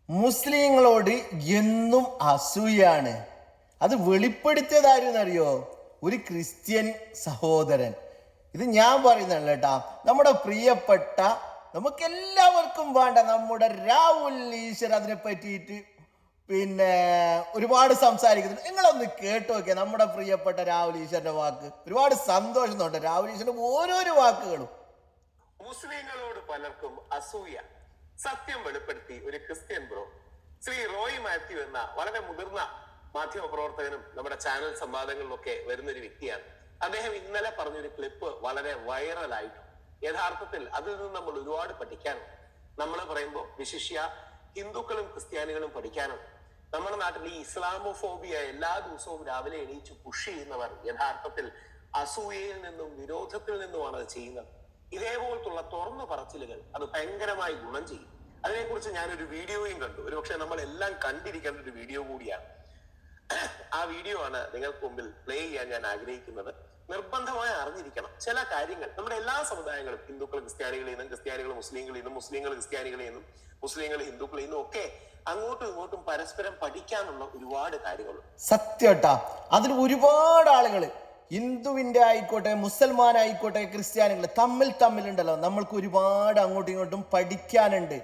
മുസ്ലിങ്ങളോട് എന്നും അസൂയാണ്. അത് വെളിപ്പെടുത്തിയതാരെന്നറിയോ? ഒരു ക്രിസ്ത്യൻ സഹോദരൻ. ഇത് ഞാൻ പറയുന്നതല്ല കേട്ടാ, നമ്മുടെ പ്രിയപ്പെട്ട നമുക്കെല്ലാവർക്കും വേണ്ട നമ്മുടെ രാഹുൽ ഈശ്വർ അതിനെ പറ്റിയിട്ട് ഒരുപാട് സംസാരിക്കുന്നുണ്ട്. നിങ്ങളൊന്ന് കേട്ടു നോക്കിയാൽ നമ്മുടെ പ്രിയപ്പെട്ട രാഹുൽ ഈശ്വറിന്റെ വാക്ക്. ഒരുപാട് സന്തോഷമുണ്ട് രാഹുൽ ഈശ്വറിന്റെ ഓരോരോ വാക്കുകളും. മുസ്ലിങ്ങളോട് പലർക്കും അസൂയ. സത്യം വെളിപ്പെടുത്തി ഒരു ക്രിസ്ത്യൻ ബ്രോ, ശ്രീ റോയ് മാത്യു എന്ന വളരെ മുതിർന്ന മാധ്യമ പ്രവർത്തകനും നമ്മുടെ ചാനൽ സംവാദങ്ങളിലൊക്കെ വരുന്നൊരു വ്യക്തിയാണ്. അദ്ദേഹം ഇന്നലെ പറഞ്ഞൊരു ക്ലിപ്പ് വളരെ വൈറലായിട്ടു. യഥാർത്ഥത്തിൽ അതിൽ നിന്ന് നമ്മൾ ഒരുപാട് പഠിക്കാനുണ്ട്. നമ്മൾ പറയുമ്പോൾ വിശിഷ്യ ഹിന്ദുക്കളും ക്രിസ്ത്യാനികളും പഠിക്കാനുണ്ട്. നമ്മുടെ നാട്ടിൽ ഈ ഇസ്ലാമോഫോബിയ എല്ലാ ദിവസവും രാവിലെ എണീച്ച് പുഷ് ചെയ്യുന്നവർ യഥാർത്ഥത്തിൽ അസൂയയിൽ നിന്നും വിരോധത്തിൽ നിന്നുമാണ് അത് ചെയ്യുന്നത്. ഇതേപോലത്തുള്ള തുറന്നു പറച്ചിലുകൾ അത് ഭയങ്കരമായി ഗുണം ചെയ്യും. അതിനെക്കുറിച്ച് ഞാനൊരു വീഡിയോയും കണ്ടു. ഒരുപക്ഷെ നമ്മൾ എല്ലാം കണ്ടിരിക്കേണ്ട ഒരു വീഡിയോ കൂടിയാണ്. ആ വീഡിയോ ആണ് നിങ്ങൾക്ക് മുമ്പിൽ പ്ലേ ചെയ്യാൻ ഞാൻ ആഗ്രഹിക്കുന്നത്. നിർബന്ധമായി അറിഞ്ഞിരിക്കണം ചില കാര്യങ്ങൾ. നമ്മുടെ എല്ലാ സമുദായങ്ങളും, ഹിന്ദുക്കൾ ക്രിസ്ത്യാനികളിൽ നിന്നും, ക്രിസ്ത്യാനികൾ മുസ്ലിങ്ങളിൽ നിന്നും, മുസ്ലിങ്ങൾ ക്രിസ്ത്യാനികളിൽ നിന്നും, മുസ്ലിങ്ങൾ ഹിന്ദുക്കളിൽ നിന്നും ഒക്കെ അങ്ങോട്ടും ഇങ്ങോട്ടും പരസ്പരം പഠിക്കാനുള്ള ഒരുപാട് കാര്യങ്ങളുണ്ട്. സത്യട്ടാ, അതിൽ ഒരുപാട് ആളുകൾ ഹിന്ദുവിന്റെ ആയിക്കോട്ടെ, മുസൽമാൻ ആയിക്കോട്ടെ, ക്രിസ്ത്യാനികൾ തമ്മിലുണ്ടല്ലോ. നമ്മൾക്ക് ഒരുപാട് അങ്ങോട്ടും ഇങ്ങോട്ടും പഠിക്കാനുണ്ട്.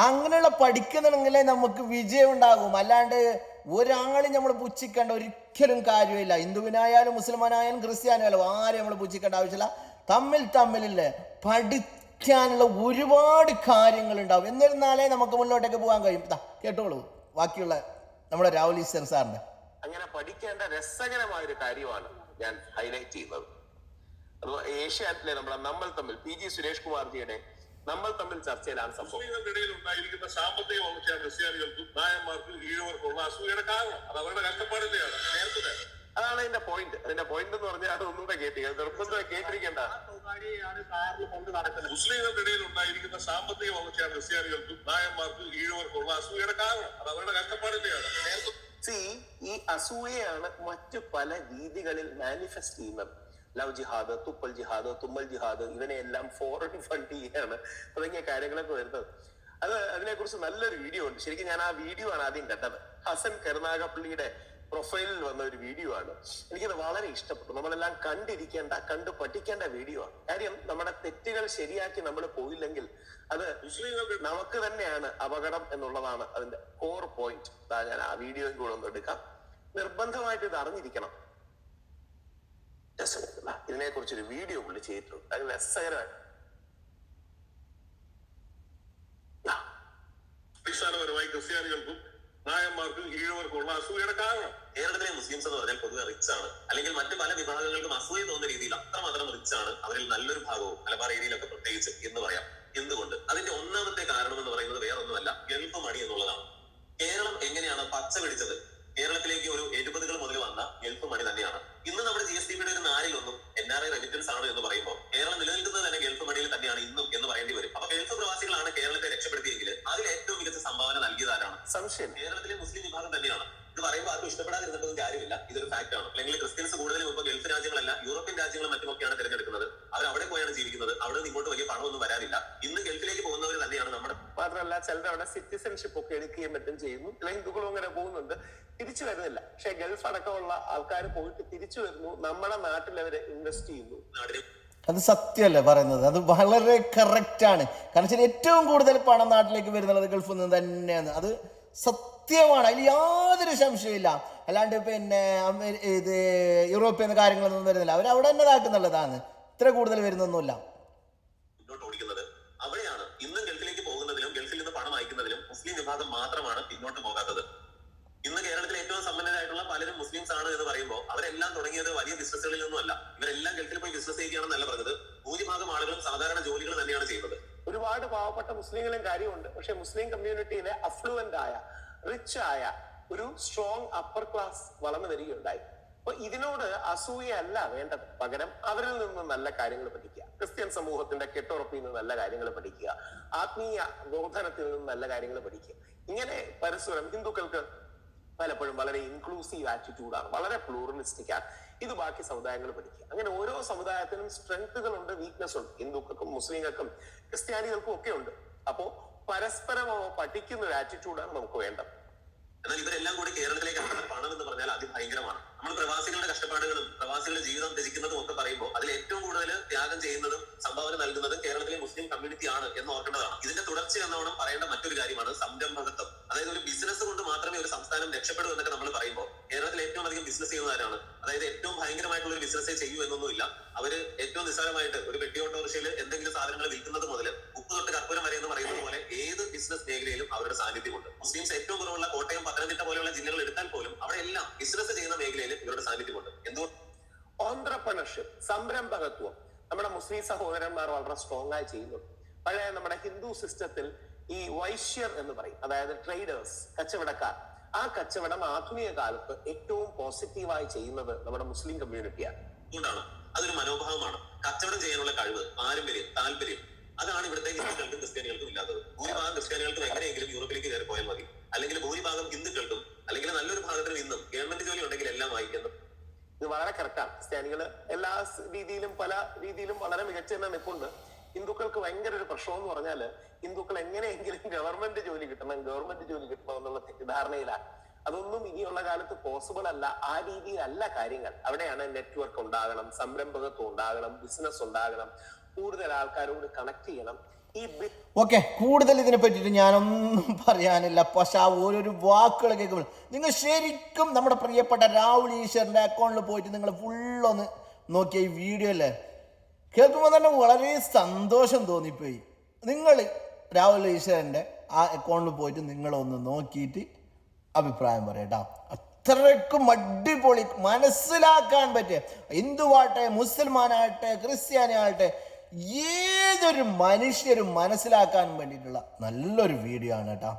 അങ്ങനെയുള്ള പഠിക്കുന്നുണ്ടെങ്കിലേ നമുക്ക് വിജയം ഉണ്ടാകും. അല്ലാണ്ട് ഒരാളും നമ്മൾ പുച്ഛിക്കേണ്ട ഒരിക്കലും കാര്യമില്ല. ഹിന്ദുവിനായാലും മുസൽമാനായാലും ക്രിസ്ത്യാനായാലും ആരും നമ്മൾ പുച്ഛിക്കേണ്ട ആവശ്യമില്ല. തമ്മിലില്ലേ പഠിക്കാനുള്ള ഒരുപാട് കാര്യങ്ങൾ ഉണ്ടാവും. എന്നിരുന്നാലേ നമുക്ക് മുന്നോട്ടേക്ക് പോകാൻ കഴിയും. കേട്ടോളൂ ബാക്കിയുള്ള നമ്മുടെ രാഹുൽ ഈശ്വർ സാറിന്റെ. അങ്ങനെ പഠിക്കേണ്ട രസകരമായ ഒരു കാര്യമാണ് ഞാൻ ഹൈലൈറ്റ് ചെയ്യുന്നത്. അതുപോലെ ഏഷ്യാനെറ്റിലെ നമ്മൾ തമ്മിൽ PG സുരേഷ് കുമാർജിയുടെ നമ്മൾ തമ്മിൽ ചർച്ചയിലാണ് സംഭവം. ഇടയിൽ ഉണ്ടായിരിക്കുന്ന സാമ്പത്തിക വളർച്ച ക്രിസ്ത്യാനികൾക്കും നായന്മാർക്കും ഈഴവർക്കുള്ള അസൂയയുടെ കാരണം അത് അവരുടെ കഷ്ടപ്പാടിന്റെയാണ്. അതാണ് അതിന്റെ പോയിന്റ്. അതിന്റെ പോയിന്റ് എന്ന് പറഞ്ഞാൽ അത് ഒന്നുകൂടെ നിർബന്ധമായി കേട്ടിരിക്കേണ്ട. മുസ്ലിങ്ങൾക്കിടയിൽ ഉണ്ടായിരിക്കുന്ന സാമ്പത്തിക വളർച്ച ക്രിസ്ത്യാനികൾക്കും നായന്മാർക്കും ഈഴവർക്കുള്ള അസൂയയുടെ കാരണം അത് അവരുടെ കഷ്ടപ്പാടിന്റെയാണ്. ഈ അസൂയയാണ് മറ്റു പല രീതികളിൽ മാനിഫെസ്റ്റ് ചെയ്യുന്നത്. ലവ് ജിഹാദ്, തുപ്പൽ ജിഹാദ്, തുമ്മൽ ജിഹാദ്, ഇവനെല്ലാം ഫോറിൻ ഫണ്ട് ചെയ്യാണ് തുടങ്ങിയ കാര്യങ്ങളൊക്കെ വരുന്നത്. അതിനെക്കുറിച്ച് നല്ലൊരു വീഡിയോ ഉണ്ട്. ശരിക്കും ഞാൻ ആ വീഡിയോ ആണ് ആദ്യം കണ്ടത്. ഹസൻ കരുനാഗപ്പള്ളിയുടെ പ്രൊഫൈലിൽ വന്ന ഒരു വീഡിയോ ആണ്. എനിക്കത് വളരെ ഇഷ്ടപ്പെട്ടു. നമ്മളെല്ലാം കണ്ടു പഠിക്കേണ്ട വീഡിയോ ആണ്. കാര്യം നമ്മുടെ തെറ്റുകൾ ശരിയാക്കി നമ്മൾ പോയില്ലെങ്കിൽ അത് നമുക്ക് തന്നെയാണ് അപകടം എന്നുള്ളതാണ് അതിന്റെ കോർ പോയിന്റ്. ഞാൻ ആ വീഡിയോയും കൂടെ ഒന്ന് എടുക്കാം. നിർബന്ധമായിട്ട് ഇത് അറിഞ്ഞിരിക്കണം. ഇതിനെ കുറിച്ചൊരു വീഡിയോ പുള്ളി ചെയ്തിട്ടുണ്ട്. അത് രസകരമാണ്. അടിസ്ഥാനപരമായി ക്രിസ്ത്യാനികൾക്കും നായന്മാർക്കും ഈഴവർക്കുള്ള അസൂയയുടെ കാരണം കേരളത്തിലെ മുസ്ലിംസ് എന്ന് പറഞ്ഞാൽ പൊതുവെ റിച്ച് ആണ്. അല്ലെങ്കിൽ മറ്റു പല വിഭാഗങ്ങൾക്കും അസൂയ തോന്നുന്ന രീതിയിൽ അത്രമാത്രം റിച്ച് ആണ്. അവരിൽ നല്ലൊരു ഭാഗവും മലബാർ ഏരിയയിലൊക്കെ പ്രത്യേകിച്ച് എന്ന് പറയാം. എന്തുകൊണ്ട്? അതിന്റെ ഒന്നാമത്തെ കാരണം എന്ന് പറയുന്നത് വേറൊന്നുമല്ല, ഗൾഫ് മണി എന്നുള്ളതാണ്. കേരളം എങ്ങനെയാണ് പച്ച പിടിച്ചത്? കേരളത്തിലേക്ക് ഒരു 70കൾ മുതൽ വന്ന ഗൾഫ് മണി തന്നെയാണ്. ഇന്ന് നമ്മുടെ GSTVയുടെ ഒരു നാലിലൊന്നും NRI റെമിറ്റൻസ് ആണ് എന്ന് പറയുമ്പോൾ കേരളം നിലനിൽക്കുന്നത് തന്നെ ഗൾഫ് മണിയിൽ തന്നെയാണ് ഇന്നും എന്ന് പറയേണ്ടി വരും. അപ്പൊ ഗൾഫ് പ്രവാസികളാണ് കേരളത്തെ രക്ഷപ്പെടുത്തിയെങ്കിൽ അതിൽ ഏറ്റവും മികച്ച സംഭാവന നൽകിയതാരാണ്? സംശയം കേരളത്തിലെ മുസ്ലിം വിഭാഗം തന്നെയാണ്. ഇത് പറയുമ്പോൾ ആർക്കും ഇഷ്ടപ്പെടാതിരുന്നിട്ടൊന്നും കാര്യമില്ല. ഇതൊരു ഫാക്ട് ആണ്. അല്ലെങ്കിൽ ക്രിസ്ത്യൻസ് കൂടുതലും ഇപ്പൊ ഗൾഫ് രാജ്യങ്ങളല്ല, യൂറോപ്യൻ രാജ്യങ്ങളും മറ്റുമൊക്കെയാണ് തിരഞ്ഞെടുക്കുന്നത്. അവർ അവിടെ പോയാണ് ജീവിക്കുന്നത്. അവിടെ നിന്ന് ഇങ്ങോട്ട് വലിയ പണമൊന്നും വരാനില്ല. ഇന്ന് ഗൾഫിലേക്ക് പോകുന്നവർ തന്നെയാണ് നമ്മുടെ. മാത്രമല്ല ചിലരവിടെ സിറ്റിസൺഷിപ്പ് ഒക്കെ എടുക്കുകയും മറ്റും ചെയ്യുന്നു. ചില ഹിന്ദുക്കളും അങ്ങനെ പോകുന്നുണ്ട്, തിരിച്ചു വരുന്നില്ല. പക്ഷെ ഗൾഫ് അടക്കമുള്ള ആൾക്കാർ പോയിട്ട് തിരിച്ചു വരുന്നു. നമ്മുടെ നാട്ടിൽ അവര് ഇൻവെസ്റ്റ് ചെയ്യുന്നു. അത് സത്യമല്ലേ പറയുന്നത്? അത് വളരെ കറക്റ്റ് ആണ്. കാരണം വെച്ചാൽ ഏറ്റവും കൂടുതൽ പണം നാട്ടിലേക്ക് വരുന്നത് ഗൾഫിൽ നിന്ന് തന്നെയാണ്. അത് സത്യമാണ്, അതിൽ യാതൊരു സംശയമില്ല. അല്ലാണ്ട് ഇത് യൂറോപ്യൻ കാര്യങ്ങളൊന്നും വരുന്നില്ല. അവരവിടെ തന്നെ ഇതാക്കുന്നുള്ളതാണ്. ഇത്ര കൂടുതൽ വരുന്നൊന്നുമില്ല. ഓടിക്കുന്നത് അവിടെയാണ്. ഇന്നും ഗൾഫിലേക്ക് പോകുന്നതിലും ഗൾഫിൽ നിന്ന് പണം അയക്കുന്നതിലും മുസ്ലിം വിഭാഗം മാത്രമാണ് പിന്നോട്ട് പോകാത്തത്. ഇന്ന് കേരളത്തിലെ ഏറ്റവും സമ്പന്നരായിട്ടുള്ള പലരും മുസ്ലിംസ് ആണ് എന്ന് പറയുമ്പോൾ അവരെല്ലാം തുടങ്ങിയത് വലിയ ബിസിനസ്സുകളിൽ ഒന്നുമല്ല. ഇവരെല്ലാം ഗൾഫിൽ പോയി ബിസിനസ് ചെയ്യുകയാണെന്നല്ല പറഞ്ഞത്. ഭൂരിഭാഗം ആളുകളും സാധാരണ ജോലികൾ തന്നെയാണ് ചെയ്യുന്നത്. ഒരുപാട് പാവപ്പെട്ട മുസ്ലിങ്ങളും കാര്യമുണ്ട്. പക്ഷെ മുസ്ലിം കമ്മ്യൂണിറ്റിയിലെ അഫ്ലുവന്റ് ആയ, റിച്ച് ആയ ഒരു സ്ട്രോങ് അപ്പർ ക്ലാസ് വളർന്നു വരികയുണ്ടായി. അപ്പൊ ഇതിനോട് അസൂയയല്ല വേണ്ടത്. പകരം അവരിൽ നിന്ന് നല്ല കാര്യങ്ങൾ പഠിക്കുക. ക്രിസ്ത്യൻ സമൂഹത്തിന്റെ കെട്ടുറപ്പിൽ നിന്ന് നല്ല കാര്യങ്ങൾ പഠിക്കുക. ആത്മീയ ബോധനത്തിൽ നിന്ന് നല്ല കാര്യങ്ങൾ പഠിക്കുക. ഇങ്ങനെ പരസ്പരം ഹിന്ദുക്കൾക്ക് പലപ്പോഴും വളരെ ഇൻക്ലൂസീവ് ആറ്റിറ്റ്യൂഡാണ്, വളരെ പ്ലൂറലിസ്റ്റിക് ആണ്. ഇത് ബാക്കി സമുദായങ്ങൾ പഠിക്കുക. അങ്ങനെ ഓരോ സമുദായത്തിനും സ്ട്രെങ്ത്തുകളുണ്ട്, വീക്ക്നെസ് ഉണ്ട്. ഹിന്ദുക്കൾക്കും മുസ്ലിങ്ങൾക്കും ക്രിസ്ത്യാനികൾക്കും ഒക്കെ ഉണ്ട്. അപ്പോ പരസ്പരം പഠിക്കുന്ന ഒരു ആറ്റിറ്റ്യൂഡാണ് നമുക്ക് വേണ്ടത്. എന്നാൽ ഇവരെല്ലാം കൂടി കേരളത്തിലേക്ക് ഇറക്കുന്ന പണം എന്ന് പറഞ്ഞാൽ അതിഭയങ്കരമാണ്. നമ്മൾ പ്രവാസികളുടെ കഷ്ടപ്പാടുകളും പ്രവാസികളുടെ ജീവിതം ത്യജിക്കുന്നതും ഒക്കെ പറയുമ്പോൾ അതിൽ ഏറ്റവും കൂടുതൽ ത്യാഗം ചെയ്യുന്നതും സംഭാവന നൽകുന്നതും കേരളത്തിലെ മുസ്ലിം കമ്മ്യൂണിറ്റി ആണ് എന്ന് ഓർക്കേണ്ടതാണ്. ഇതിന്റെ തുടർച്ച എന്നോണം പറയേണ്ട മറ്റൊരു കാര്യമാണ് സംരംഭകത്വം. അതായത് ഒരു ബിസിനസ് കൊണ്ട് മാത്രമേ ഒരു സംസ്ഥാനം രക്ഷപ്പെടൂ എന്നൊക്കെ നമ്മൾ പറയുമ്പോൾ കേരളത്തിൽ ഏറ്റവും അധികം ബിസിനസ് ചെയ്യുന്നവരാണ്. അതായത് ഏറ്റവും ഭയങ്കരമായിട്ടുള്ള ഒരു ബിസിനസ്സേ ചെയ്യൂ എന്നൊന്നുമില്ല. അവര് ഏറ്റവും നിസ്സാരമായിട്ട് ഒരു പെട്ടി ഓട്ടോറിക്ഷയിൽ എന്തെങ്കിലും സാധനങ്ങൾ വിൽക്കുന്നത് മുതൽ ഉപ്പ് തൊട്ട് കർപ്പൂരം വരെ എന്ന് പറയുന്നത് പോലെ ഏത് ബിസിനസ് മേഖലയിലും അവരുടെ സാന്നിധ്യമുണ്ട്. മുസ്ലിംസ് ഏറ്റവും കുറവുള്ള കോട്ടയം, പത്തനംതിട്ട പോലെയുള്ള ജില്ലകൾ എടുത്താൽ പോലും അവിടെ എല്ലാം ബിസിനസ് ചെയ്യുന്ന മേഖലയിൽ ഇവരുടെ സാന്നിധ്യമുണ്ട്. എന്തുകൊണ്ട് ഓൺട്രപ്രണർഷിപ്പ്, സംരംഭകത്വം നമ്മുടെ മുസ്ലിം സഹോദരന്മാർ വളരെ സ്ട്രോങ് ആയി ചെയ്യുന്നുണ്ട്. പഴയ നമ്മുടെ ഹിന്ദു സിസ്റ്റത്തിൽ ഈ വൈശ്യർ എന്ന് പറയും, അതായത് ട്രേഡേഴ്സ്, കച്ചവടക്കാർ. ആ കച്ചവടം ആധുനിക കാലത്ത് ഏറ്റവും പോസിറ്റീവായി ചെയ്യുന്നത് നമ്മുടെ മുസ്ലിം കമ്മ്യൂണിറ്റിയാണ്. അതുകൊണ്ടാണ് അതൊരു മനോഭാവമാണ്. കച്ചവടം ചെയ്യാനുള്ള കഴിവ്, പാരമ്പര്യം, താല്പര്യം, അതാണ് ഇവിടുത്തെ ഹിന്ദുക്കൾക്കും ക്രിസ്ത്യാനികൾക്കും ഇല്ലാത്തത്. ഭൂരിഭാഗം ക്രിസ്ത്യാനികൾക്കും എങ്ങനെയെങ്കിലും യൂറോപ്പിലേക്ക് കയറി പോയാൽ മതി, അല്ലെങ്കിൽ ഭൂരിഭാഗം ഹിന്ദുക്കൾക്കും അല്ലെങ്കിൽ നല്ലൊരു ഭാഗത്തിന് ഇന്നും ഗവൺമെന്റ് ജോലി ഉണ്ടെങ്കിൽ എല്ലാം ആയി എന്ന്. ഇത് വളരെ കറക്റ്റാണ്. ക്രിസ്ത്യാനികള് എല്ലാ രീതിയിലും പല രീതിയിലും വളരെ മികച്ച തന്നെ നിൽപ്പുണ്ട്. ഹിന്ദുക്കൾക്ക് ഭയങ്കര ഒരു പ്രശ്നം എന്ന് പറഞ്ഞാല് ഹിന്ദുക്കൾ എങ്ങനെയെങ്കിലും ഗവൺമെന്റ് ജോലി കിട്ടണം എന്നുള്ള തെറ്റിദ്ധാരണയിലാണ്. അതൊന്നും ഇനിയുള്ള കാലത്ത് പോസിബിൾ അല്ല. ആ രീതിയിലല്ല കാര്യങ്ങൾ. അവിടെയാണ് നെറ്റ്വർക്ക് ഉണ്ടാകണം, സംരംഭകത്വം ഉണ്ടാകണം, ബിസിനസ് ഉണ്ടാകണം, കൂടുതൽ ആൾക്കാരോട് കണക്ട് ചെയ്യണം. ഓക്കെ, കൂടുതൽ ഇതിനെ പറ്റിയിട്ട് ഞാനൊന്നും പറയാനില്ല. പക്ഷെ ആ ഓരോരോ വാക്കുകൾ കേൾക്കുമ്പോൾ നിങ്ങൾ ശരിക്കും നമ്മുടെ പ്രിയപ്പെട്ട രാഹുൽ ഈശ്വറിൻ്റെ അക്കൗണ്ടിൽ പോയിട്ട് നിങ്ങൾ ഫുള്ളൊന്ന് നോക്കിയ ഈ വീഡിയോ അല്ലേ കേൾക്കുമ്പോൾ തന്നെ വളരെ സന്തോഷം തോന്നിപ്പോയി. നിങ്ങൾ രാഹുൽ ഈശ്വരൻ്റെ ആ അക്കൗണ്ടിൽ പോയിട്ട് നിങ്ങളൊന്ന് നോക്കിയിട്ട് അഭിപ്രായം പറയട്ടോ. അത്രയ്ക്കും അടിപൊളി, മനസ്സിലാക്കാൻ പറ്റിയ, ഹിന്ദുവാട്ടെ, മുസൽമാനാകട്ടെ, ക്രിസ്ത്യാനി ആകട്ടെ, ഏതൊരു മനുഷ്യരും മനസ്സിലാക്കാൻ വേണ്ടിയിട്ടുള്ള നല്ലൊരു വീഡിയോ ആണ് കേട്ടോ.